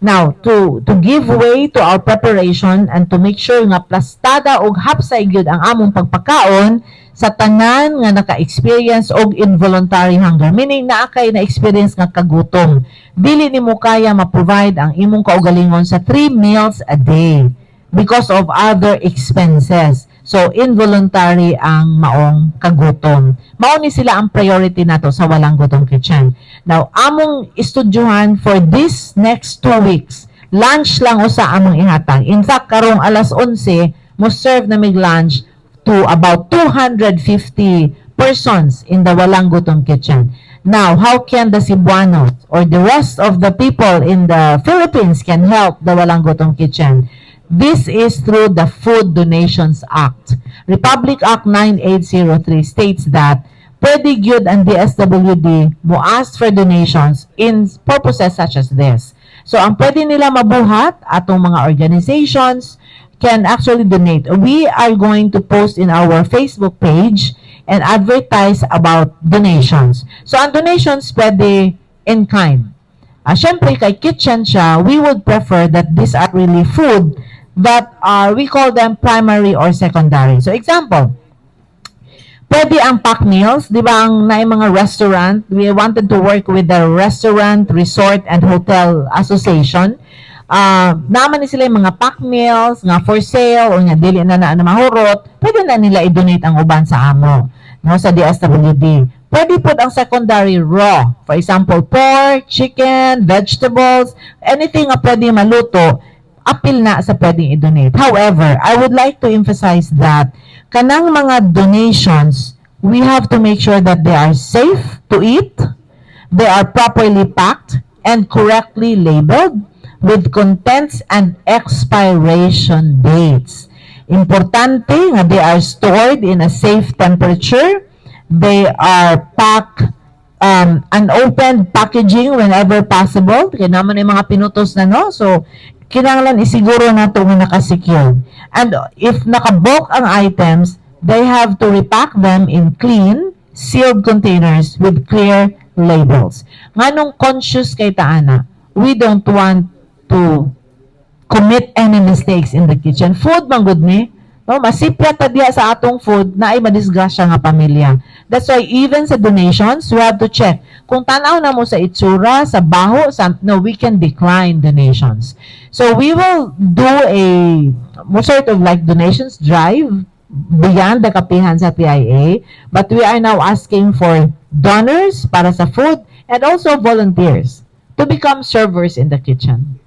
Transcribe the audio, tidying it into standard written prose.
Now, to give way to our preparation and to make sure nga plastada og hapsay gyud ang among pagpakaon sa tanan nga naka-experience og involuntary hunger, meaning naa kay na experience nga kagutom, dili nimo kaya ma-provide ang imong kaugalingon sa 3 meals a day because of other expenses. So, involuntary ang maong kagutom. Mao ni sila ang priority nato sa Walang Gutom Kitchen. Now, among estudyuhan for this next 2 weeks, lunch lang usa among ihatag. In fact, karong alas 11, mo serve na mig lunch to about 250 persons in the Walang Gutom Kitchen. Now, how can the Cebuanos or the rest of the people in the Philippines can help the Walang Gutom Kitchen? This is through the Food Donations Act. Republic Act 9803 states that pwede gyud ang DSWD mo ask for donations in purposes such as this. So, ang pwede nila mabuhat atong mga organizations can actually donate. We are going to post in our Facebook page and advertise about donations. So, ang donations pwede in kind. Syempre, kay kitchen siya, we would prefer that these are really food that we call them primary or secondary. So, example, pwede ang pack meals, di ba ang na mga restaurant, we wanted to work with the Restaurant, Resort, and Hotel Association. Naman ni sila yung mga pack meals, nga for sale, o nga dili na mahurot, pwede na nila i-donate ang uban sa amo, no, sa DSWD. Pwede po ang secondary raw. For example, pork, chicken, vegetables, anything na pwede maluto, apil na sa pwedeng i-donate. However, I would like to emphasize that kanang mga donations, we have to make sure that they are safe to eat, they are properly packed and correctly labeled with contents and expiration dates. Importante nga they are stored in a safe temperature, they are packed unopened packaging whenever possible. Kaya naman yung mga pinutos na, no? So, kinahanglan isiguro na ito nga nakasecure. And if nakabulk ang items, they have to repack them in clean, sealed containers with clear labels. Nganong conscious kay taana, we don't want to commit any mistakes in the kitchen. Food man good ni, no? Masipya ta diya sa atong food na ay madisgrasya nga pamilya. That's why even sa donations, we have to check. Kung tanaw na mo sa itsura, sa baho, no, we can decline donations. So we will do a sort of like donations drive beyond the kapihan sa PIA, but we are now asking for donors para sa food and also volunteers to become servers in the kitchen.